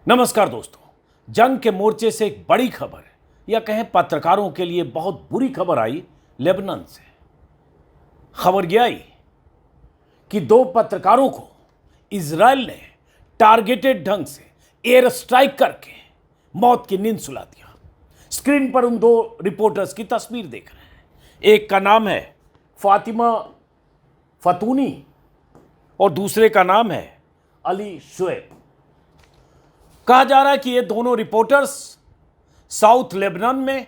नमस्कार दोस्तों, जंग के मोर्चे से एक बड़ी खबर या कहें पत्रकारों के लिए बहुत बुरी खबर आई लेबनान से। खबर यह आई कि दो पत्रकारों को इजराइल ने टारगेटेड ढंग से एयर स्ट्राइक करके मौत की नींद सुला दिया। स्क्रीन पर उन दो रिपोर्टर्स की तस्वीर देख रहे हैं। एक का नाम है फातिमा फतूनी और दूसरे का नाम है अली शुएब। कहा जा रहा है कि ये दोनों रिपोर्टर्स साउथ लेबनान में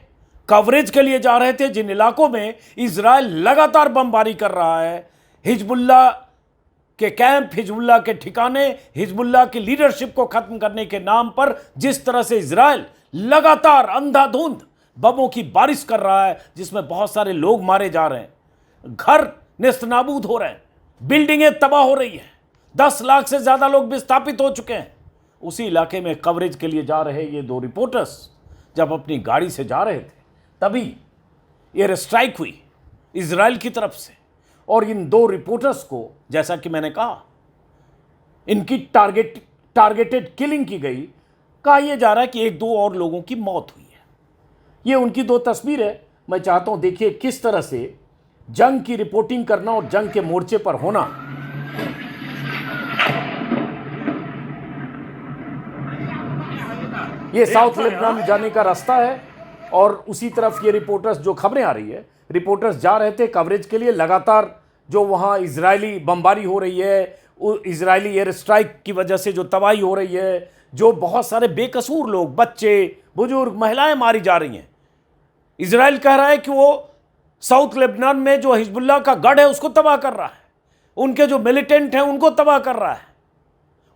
कवरेज के लिए जा रहे थे, जिन इलाकों में इजराइल लगातार बमबारी कर रहा है। हिजबुल्लाह के कैंप, हिजबुल्लाह के ठिकाने, हिजबुल्लाह की लीडरशिप को खत्म करने के नाम पर जिस तरह से इजराइल लगातार अंधाधुंध बमों की बारिश कर रहा है, जिसमें बहुत सारे लोग मारे जा रहे हैं, घर नेस्तनाबूद हो रहे हैं, बिल्डिंगें तबाह हो रही हैं, 10 लाख से ज्यादा लोग विस्थापित हो चुके हैं। उसी इलाके में कवरेज के लिए जा रहे ये दो रिपोर्टर्स जब अपनी गाड़ी से जा रहे थे, तभी एयर स्ट्राइक हुई इजराइल की तरफ से और इन दो रिपोर्टर्स को, जैसा कि मैंने कहा, इनकी टारगेटेड किलिंग की गई। कहा यह जा रहा है कि एक दो और लोगों की मौत हुई है। ये उनकी दो तस्वीर है। मैं चाहता हूं देखिए किस तरह से जंग की रिपोर्टिंग करना और जंग के मोर्चे पर होना। ये साउथ लेबनान जाने का रास्ता है और उसी तरफ ये रिपोर्टर्स, जो खबरें आ रही है, रिपोर्टर्स जा रहे थे कवरेज के लिए। लगातार जो वहाँ इजरायली बमबारी हो रही है, इजरायली एयर स्ट्राइक की वजह से जो तबाही हो रही है, जो बहुत सारे बेकसूर लोग, बच्चे, बुजुर्ग, महिलाएं मारी जा रही हैं। इजराइल कह रहा है कि वो साउथ लेबनान में जो हिजबुल्लाह का गढ़ है उसको तबाह कर रहा है, उनके जो मिलिटेंट हैं उनको तबाह कर रहा है,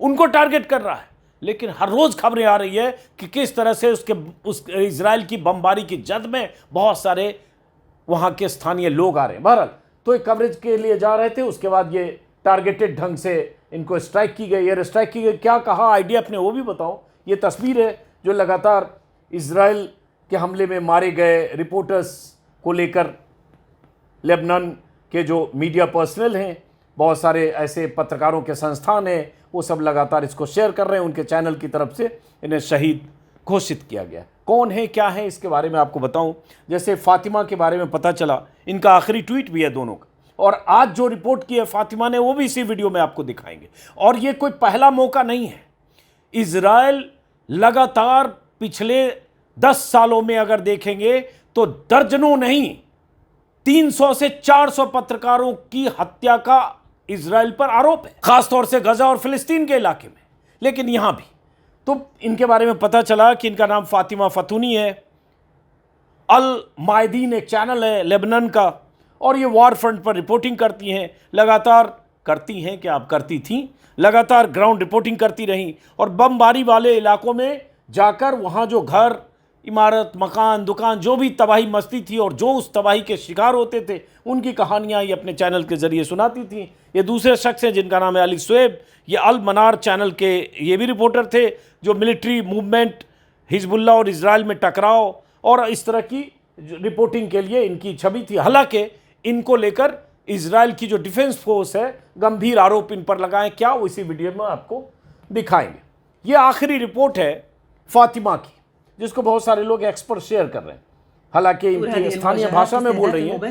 उनको टारगेट कर रहा है। लेकिन हर रोज खबरें आ रही है कि किस तरह से उस इजराइल की बमबारी की जद में बहुत सारे वहां के स्थानीय लोग आ रहे हैं। बहरहाल, तो एक कवरेज के लिए जा रहे थे, उसके बाद ये टारगेटेड ढंग से इनको स्ट्राइक की गई, एयर स्ट्राइक की गई। क्या कहा आईडी अपने वो भी बताओ। ये तस्वीर है जो लगातार इजराइल के हमले में मारे गए रिपोर्टर्स को लेकर लेबनान के जो मीडिया पर्सनल हैं, बहुत सारे ऐसे पत्रकारों के संस्थान हैं, वो सब लगातार इसको शेयर कर रहे हैं। उनके चैनल की तरफ से इन्हें शहीद घोषित किया गया। कौन है, क्या है, इसके बारे में आपको बताऊं। जैसे फातिमा के बारे में पता चला, इनका आखिरी ट्वीट भी है दोनों का, और आज जो रिपोर्ट की है फातिमा ने वो भी इसी वीडियो में आपको दिखाएंगे। और ये कोई पहला मौका नहीं है। इजराइल लगातार पिछले 10 सालों में अगर देखेंगे तो दर्जनों नहीं, 300 से 400 पत्रकारों की हत्या का इजराइल पर आरोप है, खासतौर से गजा और फिलिस्तीन के इलाके में। लेकिन यहां भी तो इनके बारे में पता चला कि इनका नाम फातिमा फतूनी है। अल मायदीन एक चैनल है लेबनान का, और ये वॉर फ्रंट पर रिपोर्टिंग करती हैं, लगातार करती हैं, क्या आप करती थीं, लगातार ग्राउंड रिपोर्टिंग करती रहीं और बमबारी वाले इलाकों में जाकर वहां जो घर, इमारत, मकान, दुकान, जो भी तबाही मस्ती थी और जो उस तबाही के शिकार होते थे, उनकी कहानियां ये अपने चैनल के जरिए सुनाती थी। ये दूसरे शख्स हैं जिनका नाम है अली शुएब। ये अल मनार चैनल के ये भी रिपोर्टर थे जो मिलिट्री मूवमेंट, हिजबुल्लाह और इजराइल में टकराव और इस तरह की रिपोर्टिंग के लिए इनकी छवि थी। हालांकि इनको लेकर इजराइल की जो डिफेंस फोर्स है गंभीर आरोप इन पर लगाए। क्या, वो इसी वीडियो में आपको दिखाएंगे। ये आखिरी रिपोर्ट है फातिमा की, जिसको बहुत सारे लोग एक्सपर्ट शेयर कर रहे हैं। हालांकि इनकी स्थानीय भाषा में बोल रही हैं,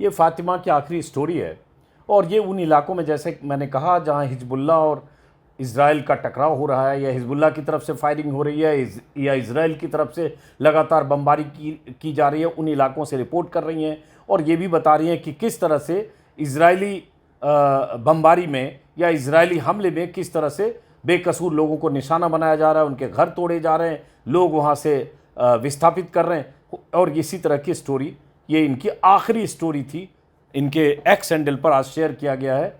ये फातिमा की आखिरी स्टोरी है और ये उन इलाकों में, जैसे मैंने कहा, जहाँ हिजबुल्लाह और इजराइल का टकराव हो रहा है, या हिजबुल्लाह की तरफ से फायरिंग हो रही है या इजराइल की तरफ से लगातार बमबारी की जा रही है, उन इलाकों से रिपोर्ट कर रही हैं। और ये भी बता रही हैं कि किस तरह से इजरायली बमबारी में या इजरायली हमले में किस तरह से बेकसूर लोगों को निशाना बनाया जा रहा है, उनके घर तोड़े जा रहे हैं, लोग वहाँ से विस्थापित कर रहे हैं। और इसी तरह की स्टोरी, ये इनकी आखिरी स्टोरी थी, इनके एक्स हैंडल पर आज शेयर किया गया है।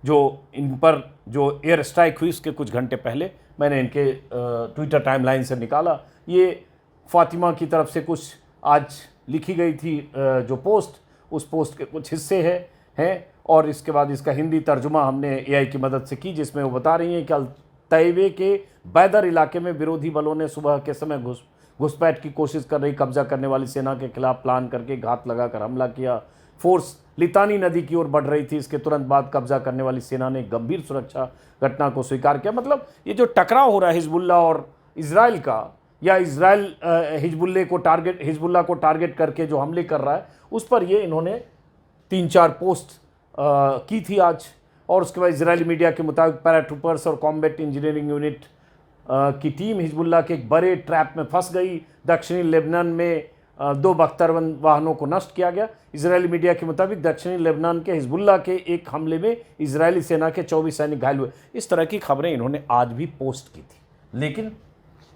जो इन पर जो एयर स्ट्राइक हुई उसके कुछ घंटे पहले मैंने इनके ट्विटर टाइमलाइन से निकाला। ये फातिमा की तरफ से कुछ आज लिखी गई थी जो पोस्ट, उस पोस्ट के कुछ हिस्से हैं और इसके बाद इसका हिंदी तर्जुमा हमने एआई की मदद से की, जिसमें वो बता रही हैं कि तैवे के बैदर इलाके में विरोधी बलों ने सुबह के समय घुसपैठ की कोशिश कर रही कब्जा करने वाली सेना के खिलाफ प्लान करके घात लगाकर हमला किया। फोर्स लितानी नदी की ओर बढ़ रही थी। इसके तुरंत बाद कब्जा करने वाली सेना ने गंभीर सुरक्षा घटना को स्वीकार किया। मतलब ये जो टकराव हो रहा है हिजबुल्ला और इजराइल का, या इजराइल हिजबुल्ला को टारगेट करके जो हमले कर रहा है, उस पर ये इन्होंने 3-4 पोस्ट की थी आज। और उसके बाद इजरायली मीडिया के मुताबिक पैराट्रूपर्स और कॉम्बैट इंजीनियरिंग यूनिट की टीम हिजबुल्ला के एक बड़े ट्रैप में फंस गई। दक्षिणी लेबनान में 2 बख्तरबंद वाहनों को नष्ट किया गया। इजरायली मीडिया के मुताबिक दक्षिणी लेबनान के हिजबुल्ला के एक हमले में इजरायली सेना के 24 सैनिक घायल हुए। इस तरह की खबरें इन्होंने आज भी पोस्ट की थी। लेकिन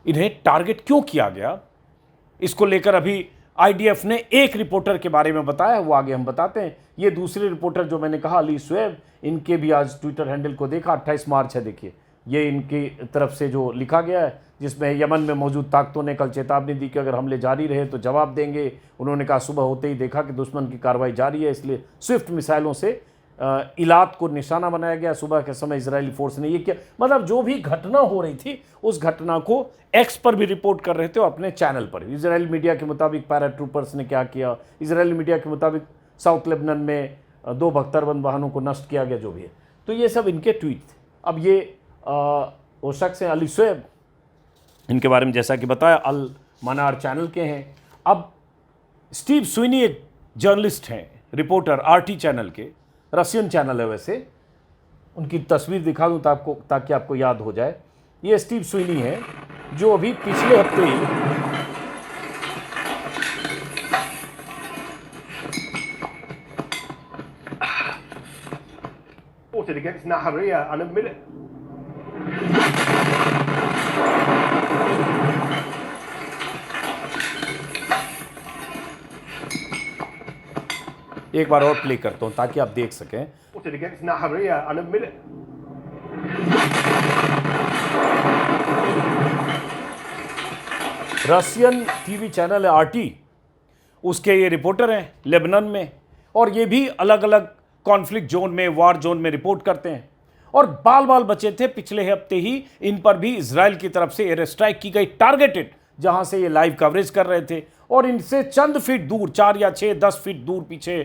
इन्हें टारगेट क्यों किया गया, इसको लेकर अभी आईडीएफ ने एक रिपोर्टर के बारे में बताया, वो आगे हम बताते हैं। ये दूसरे रिपोर्टर जो मैंने कहा, अली शुएब, इनके भी आज ट्विटर हैंडल को देखा। 28 मार्च है, देखिए ये इनकी तरफ से जो लिखा गया है, जिसमें यमन में मौजूद ताकतों ने कल चेतावनी दी कि अगर हमले जारी रहे तो जवाब देंगे। उन्होंने कहा सुबह होते ही देखा कि दुश्मन की कार्रवाई जारी है, इसलिए स्विफ्ट मिसाइलों से इलात को निशाना बनाया गया। सुबह के समय इजरायली फोर्स ने ये किया। मतलब जो भी घटना हो रही थी उस घटना को एक्स पर भी रिपोर्ट कर रहे थे और अपने चैनल पर। इजरायली मीडिया के मुताबिक पैराट्रूपर्स ने क्या किया, इजरायली मीडिया के मुताबिक साउथ लेबनान में 2 बख्तरबंद वाहनों को नष्ट किया गया, जो भी है। तो ये सब इनके ट्वीट थे। अब ये वो शख्स हैं अली शुएब, इनके बारे में जैसा कि बताया अल मनार चैनल के हैं। अब स्टीव स्विनी एक जर्नलिस्ट हैं, रिपोर्टर, आरटी चैनल के, रशियन चैनल है वैसे। उनकी तस्वीर दिखा दूँ ताकि आपको याद हो जाए। ये स्टीव स्विनी है जो अभी पिछले हफ्ते ही against Nahariya and a minute. एक बार और प्ले करता हूं ताकि आप देख सकें। Against Nahariya and a minute. Russian TV channel है आरटी, उसके ये रिपोर्टर हैं लेबनान में, और ये भी अलग अलग कॉन्फ्लिक्ट जोन में, वार जोन में रिपोर्ट करते हैं। और बाल बाल बचे थे। पिछले हफ्ते ही इन पर भी इजराइल की तरफ से एयर स्ट्राइक की गई, टारगेटेड, जहां से ये लाइव कवरेज कर रहे थे। और इनसे चंद फीट दूर, 4 या 6, 10 फीट दूर पीछे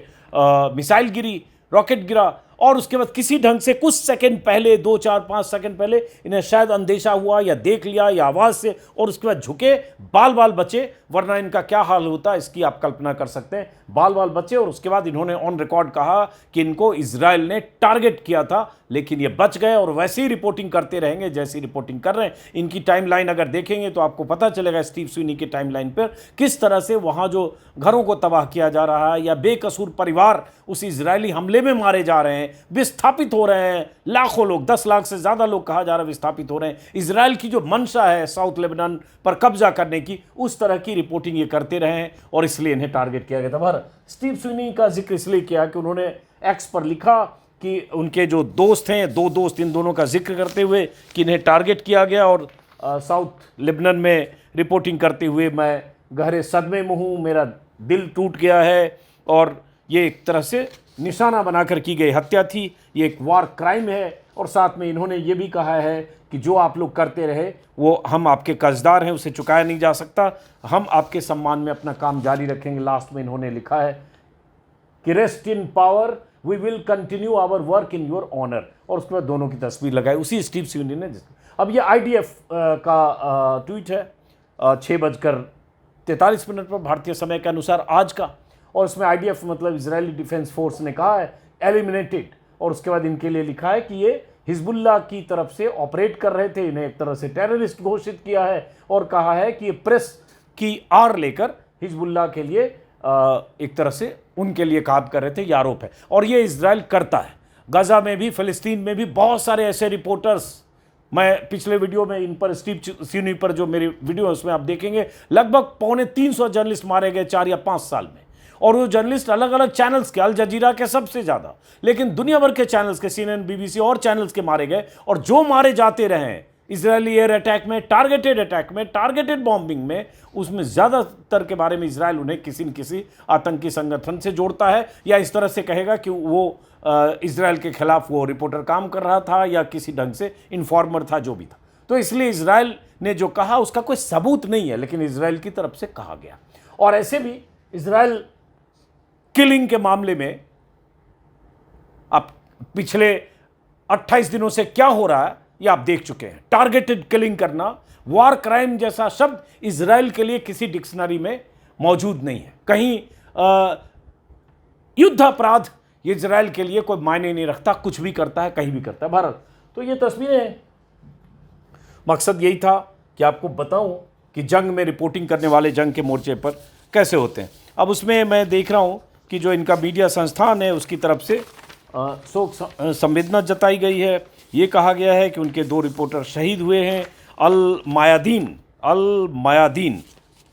मिसाइल गिरी, रॉकेट गिरा। और उसके बाद किसी ढंग से कुछ सेकंड पहले, 2, 4, 5 सेकंड पहले इन्हें शायद अंदेशा हुआ या देख लिया या आवाज़ से, और उसके बाद झुके, बाल बाल बचे। वरना इनका क्या हाल होता इसकी आप कल्पना कर सकते हैं। बाल बाल बचे और उसके बाद इन्होंने ऑन रिकॉर्ड कहा कि इनको इजराइल ने टारगेट किया था, लेकिन ये बच गए और वैसे ही रिपोर्टिंग करते रहेंगे जैसी रिपोर्टिंग कर रहे हैं। इनकी टाइमलाइन अगर देखेंगे तो आपको पता चलेगा स्टीव स्विनी के टाइमलाइन पर किस तरह से वहाँ जो घरों को तबाह किया जा रहा है या बेकसूर परिवार उस इजरायली हमले में मारे जा रहे हैं, विस्थापित हो रहे हैं। लाखों लोग, 10 लाख से ज़्यादा लोग कहा जा रहा है विस्थापित हो रहे हैं। इजराइल की जो मंशा है साउथ लेबनान पर कब्जा करने की, उस तरह की रिपोर्टिंग ये करते रहे हैं और इसलिए इन्हें टारगेट किया गया था। पर स्टीव स्विनी का जिक्र इसलिए किया कि उन्होंने एक्स पर लिखा कि उनके जो दोस्त हैं, 2 दोस्त, इन दोनों का जिक्र करते हुए कि इन्हें टारगेट किया गया। और साउथ लेबनान में रिपोर्टिंग करते हुए मैं गहरे सदमे में हूँ, मेरा दिल टूट गया है। और ये एक तरह से निशाना बनाकर की गई हत्या थी, ये एक वार क्राइम है। और साथ में इन्होंने ये भी कहा है कि जो आप लोग करते रहे वो हम आपके कर्जदार हैं, उसे चुकाया नहीं जा सकता, हम आपके सम्मान में अपना काम जारी रखेंगे। लास्ट में इन्होंने लिखा है कि rest in power, we will continue our work in your honour. और उसके बाद दोनों की तस्वीर लगाई, उसी स्टीव स्विनी ने। अब ये आईडीएफ का ट्वीट है 6:43 पर भारतीय समय के अनुसार आज का। और उसमें आईडीएफ मतलब इजरायली डिफेंस फोर्स ने कहा है एलिमिनेटेड। और उसके बाद इनके लिए लिखा है कि ये हिजबुल्ला की तरफ से ऑपरेट कर रहे थे, इन्हें एक तरह से टेररिस्ट घोषित किया है। और कहा है कि ये प्रेस की आड़ लेकर हिजबुल्ला के लिए एक तरह से उनके लिए काम कर रहे थे, ये आरोप है। और ये इजराइल करता है। गाजा में भी, फिलिस्तीन में भी बहुत सारे ऐसे रिपोर्टर्स, मैं पिछले वीडियो में इन पर, स्टीव स्विनी पर जो मेरी वीडियो है उसमें आप देखेंगे लगभग 325 जर्नलिस्ट मारे गए 4 या 5 साल में। और वो जर्नलिस्ट अलग अलग चैनल्स के, अल जजीरा के सबसे ज़्यादा, लेकिन दुनिया भर के चैनल्स के, CNN, BBC और चैनल्स के मारे गए। और जो मारे जाते रहे इजरायली एयर अटैक में, टारगेटेड अटैक में, टारगेटेड बॉम्बिंग में, उसमें ज़्यादातर के बारे में इजराइल उन्हें किसी न किसी आतंकी संगठन से जोड़ता है, या इस तरह से कहेगा कि वो इजराइल के खिलाफ वो रिपोर्टर काम कर रहा था या किसी ढंग से इन्फॉर्मर था, जो भी था। तो इसलिए इजराइल ने जो कहा उसका कोई सबूत नहीं है, लेकिन इजराइल की तरफ से कहा गया। और ऐसे भी इजराइल किलिंग के मामले में अब पिछले 28 दिनों से क्या हो रहा है ये आप देख चुके हैं। टारगेटेड किलिंग करना, वार क्राइम जैसा शब्द इजराइल के लिए किसी डिक्शनरी में मौजूद नहीं है। कहीं युद्ध अपराध ये इजराइल के लिए कोई मायने नहीं रखता, कुछ भी करता है, कहीं भी करता है भारत। तो ये तस्वीरें, मकसद यही था कि आपको बताऊं कि जंग में रिपोर्टिंग करने वाले जंग के मोर्चे पर कैसे होते हैं। अब उसमें मैं देख रहा हूं कि जो इनका मीडिया संस्थान है उसकी तरफ से शोक संवेदना जताई गई है। ये कहा गया है कि उनके 2 रिपोर्टर शहीद हुए हैं। अल मायादीन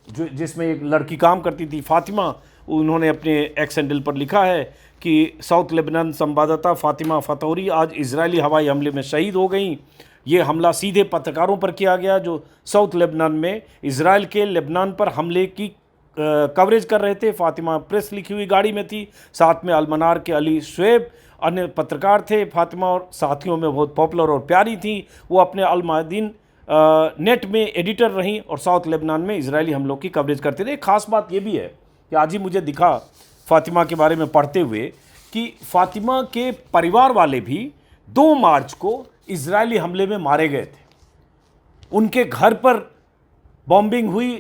जो जिसमें एक लड़की काम करती थी, फातिमा, उन्होंने अपने एक्स हैंडल पर लिखा है कि साउथ लेबनान संवाददाता फातिमा फतौरी आज इजरायली हवाई हमले में शहीद हो गई। ये हमला सीधे पत्रकारों पर किया गया जो साउथ लेबनान में इजराइल के लेबनान पर हमले की कवरेज कर रहे थे। फातिमा प्रेस लिखी हुई गाड़ी में थी, साथ में अलमनार के अली शुएब अन्य पत्रकार थे। फातिमा और साथियों में बहुत पॉपुलर और प्यारी थी। वो अपने अल मायादीन नेट में एडिटर रहीं और साउथ लेबनान में इजरायली हमलों की कवरेज करते रहे। एक ख़ास बात ये भी है कि आज ही मुझे दिखा फातिमा के बारे में पढ़ते हुए कि फातिमा के परिवार वाले भी 2 मार्च को इजरायली हमले में मारे गए थे। उनके घर पर बॉम्बिंग हुई,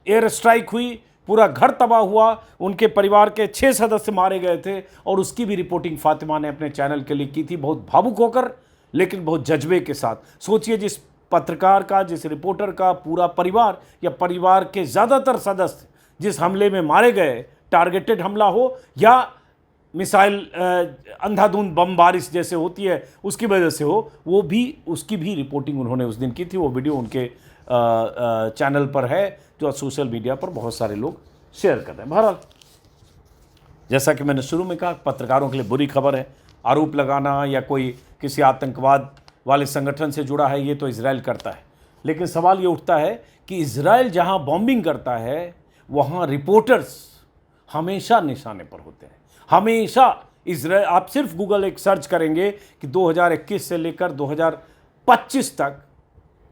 एयर स्ट्राइक हुई, पूरा घर तबाह हुआ, उनके परिवार के 6 सदस्य मारे गए थे। और उसकी भी रिपोर्टिंग फातिमा ने अपने चैनल के लिए की थी, बहुत भावुक होकर लेकिन बहुत जज्बे के साथ। सोचिए, जिस पत्रकार का, जिस रिपोर्टर का पूरा परिवार या परिवार के ज़्यादातर सदस्य जिस हमले में मारे गए, टारगेटेड हमला हो या मिसाइल अंधाधुंध बम बारिश जैसे होती है उसकी वजह से हो, वो भी, उसकी भी रिपोर्टिंग उन्होंने उस दिन की थी। वो वीडियो उनके चैनल पर है जो सोशल मीडिया पर बहुत सारे लोग शेयर कर रहे हैं। बहरहाल, जैसा कि मैंने शुरू में कहा, पत्रकारों के लिए बुरी खबर है। आरोप लगाना या कोई किसी आतंकवाद वाले संगठन से जुड़ा है, ये तो इजराइल करता है। लेकिन सवाल ये उठता है कि इजराइल जहां बॉम्बिंग करता है वहां रिपोर्टर्स हमेशा निशाने पर होते हैं, हमेशा। इजराइल, आप सिर्फ गूगल एक सर्च करेंगे कि 2021 से लेकर 2025 तक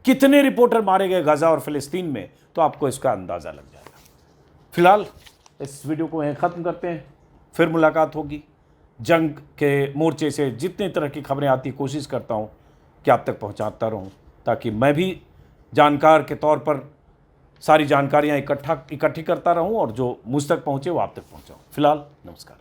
कितने रिपोर्टर मारे गए गाज़ा और फ़िलिस्तीन में, तो आपको इसका अंदाज़ा लग जाएगा। फिलहाल इस वीडियो को यहीं ख़त्म करते हैं, फिर मुलाकात होगी। जंग के मोर्चे से जितनी तरह की खबरें आती कोशिश करता हूँ कि आप तक पहुँचाता रहूँ, ताकि मैं भी जानकार के तौर पर सारी जानकारियाँ इकट्ठी करता रहूँ और जो मुझ तक पहुँचे वो आप तक पहुँचाऊँ। फिलहाल नमस्कार।